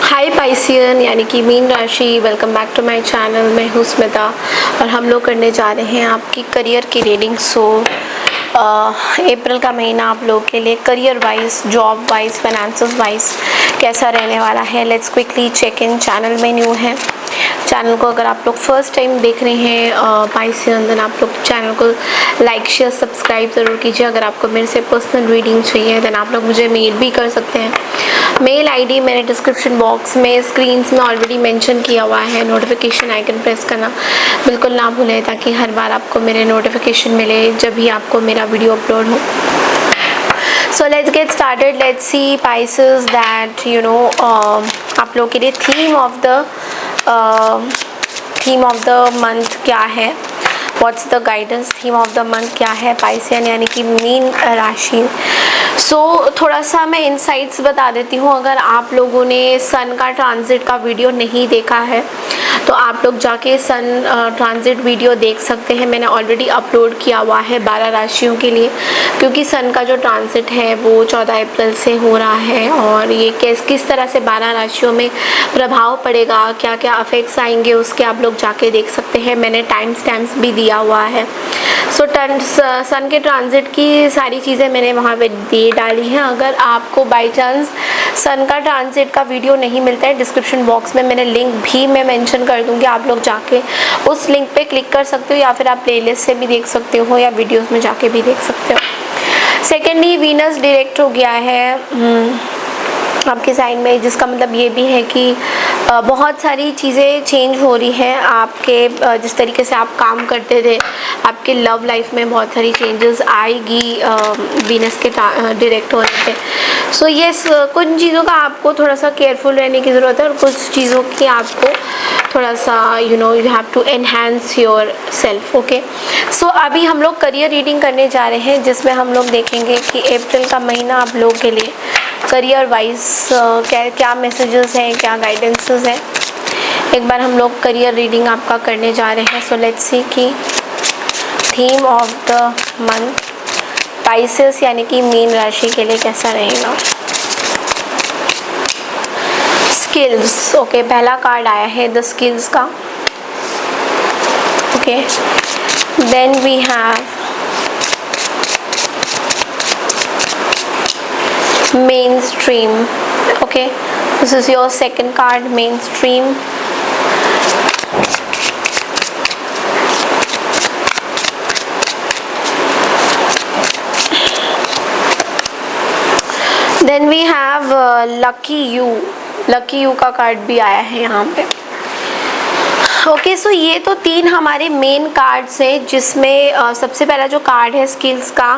हाय Piscean यानी कि मीन राशि, welcome back to my channel. मैं हूँ स्मिता और हम लोग करने जा रहे हैं आपकी करियर की रीडिंग। अप्रैल का महीना आप लोग के लिए career wise, job wise, finances wise कैसा रहने वाला है। Let's quickly check in. Channel में न्यू है, चैनल को अगर आप लोग फर्स्ट टाइम देख रहे हैं पाइसियन, देन आप लोग चैनल को लाइक शेयर सब्सक्राइब ज़रूर कीजिए। अगर आपको मेरे से पर्सनल रीडिंग चाहिए देन आप लोग मुझे मेल भी कर सकते हैं। मेल आईडी मैंने डिस्क्रिप्शन बॉक्स में स्क्रीन्स में ऑलरेडी मेंशन किया हुआ है। नोटिफिकेशन आइकन प्रेस करना बिल्कुल ना भूलें ताकि हर बार आपको मेरे नोटिफिकेशन मिले जब भी आपको मेरा वीडियो अपलोड हो। So let's get started. Let's see Pisces that आप लोग के लिए थीम ऑफ द मंथ क्या है। What's the guidance theme of the month क्या है पाइसियन यानी कि मीन राशि। थोड़ा सा मैं इनसाइट्स बता देती हूँ। अगर आप लोगों ने सन का ट्रांजिट का वीडियो नहीं देखा है तो आप लोग जाके सन ट्रांजिट वीडियो देख सकते हैं। मैंने ऑलरेडी अपलोड किया हुआ है 12 राशियों के लिए, क्योंकि सन का जो ट्रांजिट है वो 14 अप्रैल से हो रहा है और ये किस तरह से 12 राशियों में प्रभाव पड़ेगा, क्या क्या अफेक्ट्स आएंगे, उसके आप लोग जाके देख सकते हैं। मैंने टाइम स्टैम्प्स भी दिया हुआ है। सन के ट्रांजिट की सारी चीज़ें मैंने वहाँ पे दे डाली हैं। अगर आपको बाई चांस सन का ट्रांजिट का वीडियो नहीं मिलता है, डिस्क्रिप्शन बॉक्स में मैंने लिंक भी मैं मेंशन कर दूँगी। आप लोग जाके उस लिंक पे क्लिक कर सकते हो या फिर आप प्लेलिस्ट से भी देख सकते हो या वीडियोस में जाके भी देख सकते हो। सेकेंडली वीनस डायरेक्ट हो गया है आपके साइन में, जिसका मतलब ये भी है कि बहुत सारी चीज़ें चेंज हो रही हैं। आपके जिस तरीके से आप काम करते थे, आपके लव लाइफ में बहुत सारी चेंजेस आएगी वीनस के डायरेक्ट होने पे। सो यस, कुछ चीज़ों का आपको थोड़ा सा केयरफुल रहने की ज़रूरत है और कुछ चीज़ों की आपको थोड़ा सा you have to enhance yourself. Okay, so अभी हम लोग करियर रीडिंग करने जा रहे हैं, जिसमें हम लोग देखेंगे कि अप्रैल का महीना आप लोगों के लिए करियर वाइज क्या मैसेजेस हैं, क्या गाइडेंसेस हैं। एक बार हम लोग करियर रीडिंग आपका करने जा रहे हैं। सो लेट्स सी कि theme of the month Pisces यानी कि मीन राशि के लिए कैसा रहेगा। स्किल्स, ओके, पहला कार्ड आया है द स्किल्स का। Okay, then we have mainstream. Okay, this is your second card, mainstream. Then we have lucky you का कार्ड भी आया है यहाँ पे। ओके, सो ये तो 3 हमारे मेन कार्ड्स हैं, जिसमें सबसे पहला जो कार्ड है स्किल्स का,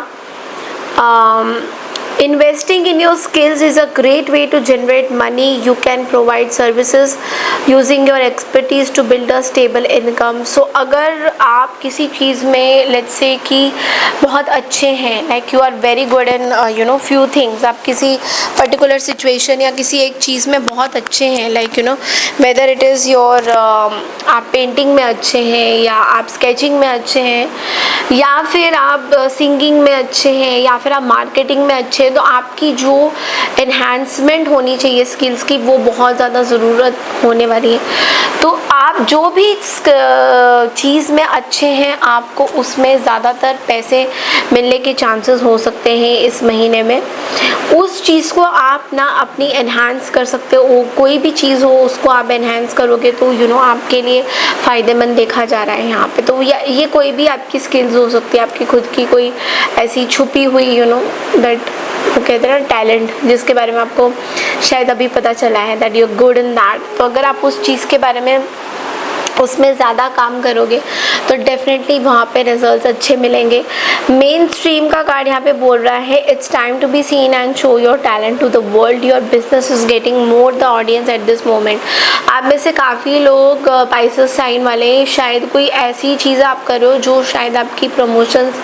Investing in your skills is a great way to generate money. You can provide services using your expertise to build a stable income. So अगर आप किसी चीज़ में let's say कि बहुत अच्छे हैं, like you are very good in few things, आप किसी particular situation या किसी एक चीज़ में बहुत अच्छे हैं, like whether it is your आप पेंटिंग में अच्छे हैं या आप स्केचिंग में अच्छे हैं या फिर आप सिंगिंग में अच्छे हैं या फिर आप मार्केटिंग में अच्छे हैं, तो आपकी जो एनहांसमेंट होनी चाहिए स्किल्स की वो बहुत ज़्यादा ज़रूरत होने वाली है। तो आप जो भी चीज़ में अच्छे हैं आपको उसमें ज़्यादातर पैसे मिलने के चांसेस हो सकते हैं इस महीने में। उस चीज़ को आप ना अपनी एनहांस कर सकते हो। कोई भी चीज़ हो उसको आप एनहांस करोगे तो आपके लिए फ़ायदेमंद देखा जा रहा है यहाँ पे। तो ये कोई भी आपकी स्किल्स हो सकती है, आपकी खुद की कोई ऐसी छुपी हुई दैट वो कहते हैं ना टैलेंट, जिसके बारे में आपको शायद अभी पता चला है that you are good in that. तो अगर आप उस चीज़ के बारे में उसमें ज़्यादा काम करोगे तो डेफिनेटली वहाँ पे रिजल्ट्स अच्छे मिलेंगे। मेन स्ट्रीम का कार्ड यहाँ पे बोल रहा है it's time to be seen and show your talent to the world. Your business is getting more the audience at this moment. आप में से काफ़ी लोग पाइसेस साइन वाले शायद कोई ऐसी चीज़ आप करो जो शायद आपकी प्रमोशंस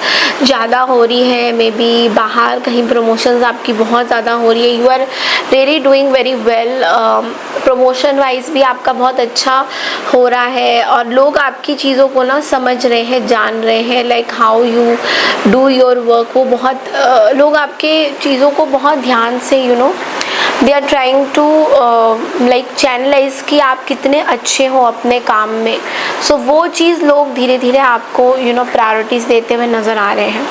ज़्यादा हो रही है, मे बी बाहर कहीं प्रमोशंस आपकी बहुत ज़्यादा हो रही है। You are really doing very well, promotion wise भी आपका बहुत अच्छा हो रहा है। है और लोग आपकी चीज़ों को ना समझ रहे हैं, जान रहे हैं, like how you do your work. वो बहुत लोग आपके चीज़ों को बहुत ध्यान से they are trying to like channelize कि आप कितने अच्छे हो अपने काम में। सो वो चीज़ लोग धीरे धीरे आपको प्रायोरिटीज़ देते हुए नज़र आ रहे हैं।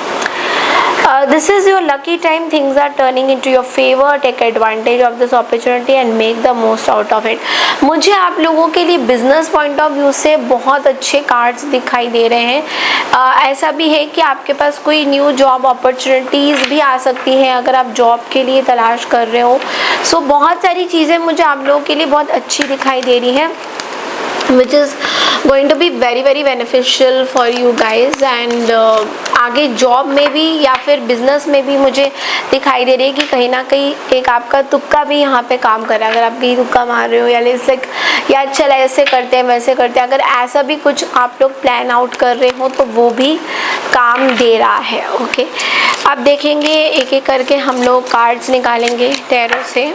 This is your lucky time. Things are turning into your favor. Take advantage of this opportunity and make the most out of it. मुझे आप लोगों के लिए बिजनेस पॉइंट ऑफ व्यू से बहुत अच्छे कार्ड्स दिखाई दे रहे हैं। ऐसा भी है कि आपके पास कोई न्यू जॉब अपॉर्चुनिटीज़ भी आ सकती हैं अगर आप जॉब के लिए तलाश कर रहे हो। सो बहुत सारी चीज़ें मुझे आप लोगों के लिए बहुत अच्छी दिखाई दे रही हैं, which is going to be very very beneficial for you guys। and आगे जॉब में भी या फिर बिजनेस में भी मुझे दिखाई दे रही है कि कहीं ना कहीं एक आपका तुक्का भी यहाँ पे काम कर रहा है। अगर आप कहीं तुक्का मार रहे हो या चल ऐसे करते हैं वैसे करते हैं, अगर ऐसा भी कुछ आप लोग प्लान आउट कर रहे हो तो वो भी काम दे रहा है। ओके, अब देखेंगे एक एक करके हम लोग कार्ड्स निकालेंगे टैरो से।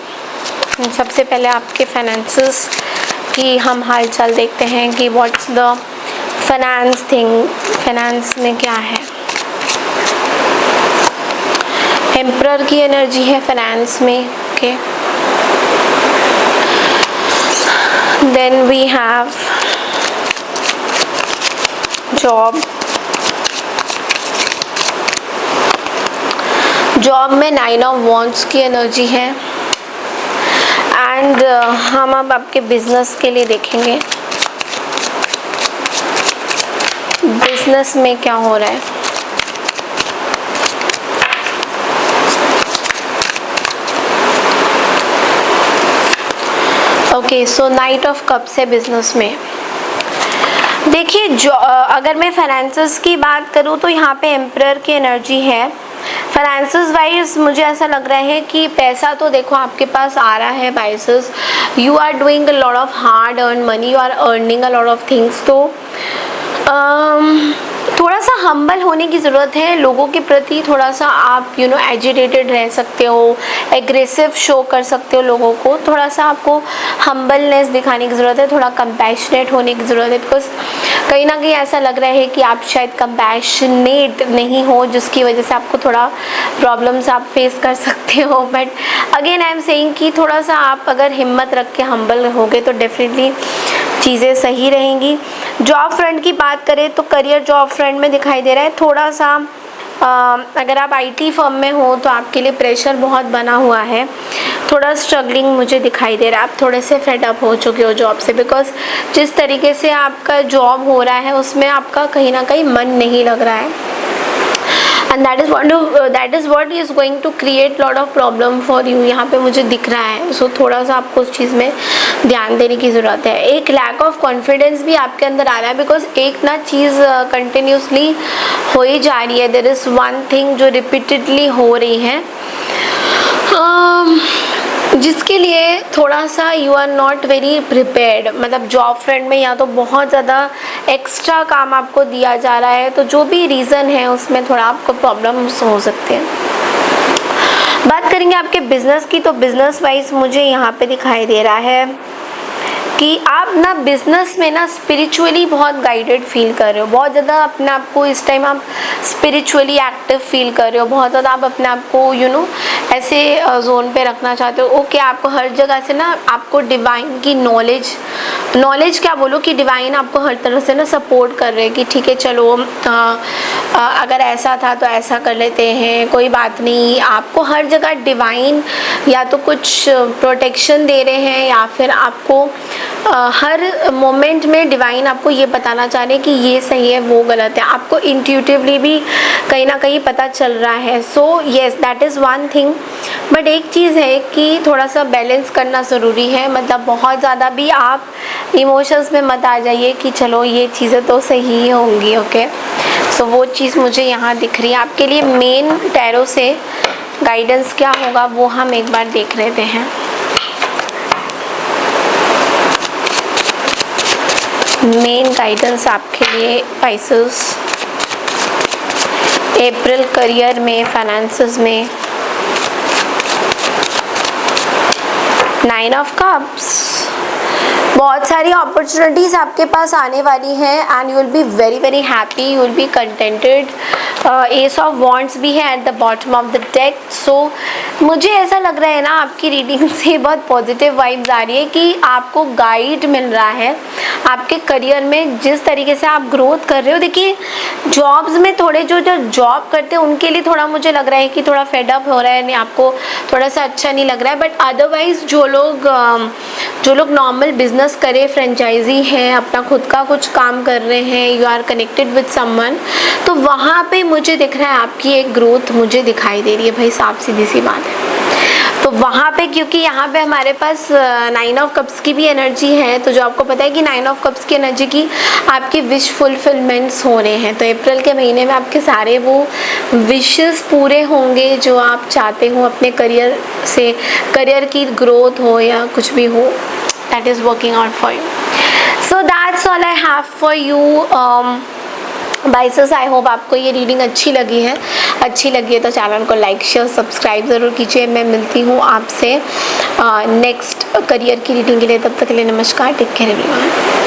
सबसे पहले आपके फाइनेंसेस कि हम हाल चाल देखते हैं कि what's the finance thing, finance में क्या है। एम्परर की एनर्जी है फाइनेंस में। Okay, then we have job. Job में 9 ऑफ वॉन्ड्स की एनर्जी है। एंड हम अब आपके बिजनेस के लिए देखेंगे बिजनेस में क्या हो रहा है। Okay, so night of cups है बिजनेस में। देखिए जो अगर मैं फाइनेंसेस की बात करूँ तो यहाँ पे एम्परर की एनर्जी है। फाइनेंसेस वाइज मुझे ऐसा लग रहा है कि पैसा तो देखो आपके पास आ रहा है बाइसेस, you are doing a lot of hard earn money, you are earning a lot of things. तो थोड़ा सा हम्बल होने की ज़रूरत है लोगों के प्रति। थोड़ा सा आप एजिटेटेड रह सकते हो, एग्रेसिव शो कर सकते हो लोगों को। थोड़ा सा आपको हम्बलनेस दिखाने की ज़रूरत है, थोड़ा कंपैशनेट होने की ज़रूरत है। बिकॉज कहीं ना कहीं ऐसा लग रहा है कि आप शायद कंपैशनेट नहीं हो, जिसकी वजह से आपको थोड़ा प्रॉब्लम्स आप फेस कर सकते हो। But again I am saying कि थोड़ा सा आप अगर हिम्मत रख के हम्बल होगे तो डेफिनेटली चीज़ें सही रहेंगी। जॉब फ्रंट की बात करें तो करियर जॉब फ्रंट में दिखाई दे रहा है थोड़ा सा अगर आप आईटी फर्म में हो तो आपके लिए प्रेशर बहुत बना हुआ है। थोड़ा स्ट्रगलिंग मुझे दिखाई दे रहा है, आप थोड़े से फेड अप हो चुके हो जॉब से। बिकॉज जिस तरीके से आपका जॉब हो रहा है उसमें आपका कहीं ना कहीं मन नहीं लग रहा है। And that is what is going to create lot of problem for you, यहाँ पे मुझे दिख रहा है। सो थोड़ा सा आपको उस चीज़ में ध्यान देने की ज़रूरत है। एक लैक ऑफ कॉन्फिडेंस भी आपके अंदर आ रहा है, बिकॉज एक ना चीज़ कंटिन्यूसली हो ही जा रही है। देयर इज़ वन थिंग जो रिपीटेडली हो रही है, जिसके लिए थोड़ा सा you are not very prepared. मतलब जॉब फ्रंट में या तो बहुत ज़्यादा एक्स्ट्रा काम आपको दिया जा रहा है, तो जो भी रीज़न है उसमें थोड़ा आपको प्रॉब्लम्स हो सकते हैं। बात करेंगे आपके बिजनेस की, तो बिजनेस वाइज मुझे यहाँ पे दिखाई दे रहा है कि आप ना बिजनेस में ना स्पिरिचुअली बहुत गाइडेड फील कर रहे हो। बहुत ज़्यादा अपने आप को इस टाइम आप स्पिरिचुअली एक्टिव फील कर रहे हो। बहुत ज़्यादा आप अपने आप को ऐसे जोन पे रखना चाहते हो। ओके, आपको हर जगह से ना आपको डिवाइन की नॉलेज क्या बोलो कि डिवाइन आपको हर तरह से ना सपोर्ट कर रहे हैं कि ठीक है चलो अगर ऐसा था तो ऐसा कर लेते हैं, कोई बात नहीं। आपको हर जगह डिवाइन या तो कुछ प्रोटेक्शन दे रहे हैं या फिर आपको हर मोमेंट में डिवाइन आपको ये बताना चाह रहे हैं कि ये सही है वो गलत है। आपको इंट्यूटिवली भी कहीं ना कहीं पता चल रहा है। So yes, that is one thing. But एक चीज़ है कि थोड़ा सा बैलेंस करना ज़रूरी है। मतलब बहुत ज़्यादा भी आप इमोशंस में मत आ जाइए कि चलो ये चीज़ें तो सही ही होंगी। ओके, सो वो चीज़ मुझे यहाँ दिख रही है। आपके लिए मेन टैरो से गाइडेंस क्या होगा वो हम एक बार देख लेते हैं। मेन गाइडेंस आपके लिए पाइसेस अप्रैल करियर में, फाइनेंसेस में। 9 ऑफ कप्स, बहुत सारी अपॉर्चुनिटीज़ आपके पास आने वाली हैं and you will be very very happy, you will be contented. Ace of wands भी है at the bottom of the deck. So मुझे ऐसा लग रहा है ना, आपकी रीडिंग से बहुत पॉजिटिव वाइब्स आ रही है कि आपको गाइड मिल रहा है आपके करियर में, जिस तरीके से आप ग्रोथ कर रहे हो। देखिए जॉब्स में थोड़े जो जॉब करते हैं उनके लिए थोड़ा मुझे लग रहा है कि थोड़ा फेडअप हो रहा है, नहीं आपको थोड़ा सा अच्छा नहीं लग रहा है। बट अदरवाइज जो लोग नॉर्मल बिजनेस करे, फ्रेंचाइजी हैं, अपना खुद का कुछ काम कर रहे हैं, you are connected with someone, तो वहाँ पे मुझे दिख रहा है आपकी एक ग्रोथ मुझे दिखाई दे रही है भाई, साफ सीधी सी बात है। तो वहाँ पे क्योंकि यहाँ पे हमारे पास 9 ऑफ कप्स की भी एनर्जी है, तो जो आपको पता है कि 9 ऑफ कप्स की एनर्जी की आपकी विश फुलफिलमेंट्स हो रहे हैं। तो अप्रैल के महीने में आपके सारे वो विशेस पूरे होंगे जो आप चाहते हो अपने करियर से, करियर की ग्रोथ हो या कुछ भी हो, that is working out for you. So that's all I have for you biases. I hope आपको ये रीडिंग अच्छी लगी है। अच्छी लगी है तो चैनल को लाइक शेयर सब्सक्राइब ज़रूर कीजिए। मैं मिलती हूँ आपसे नेक्स्ट करियर की रीडिंग के लिए। तब तक के लिए नमस्कार, टेक केयर एवरीवन।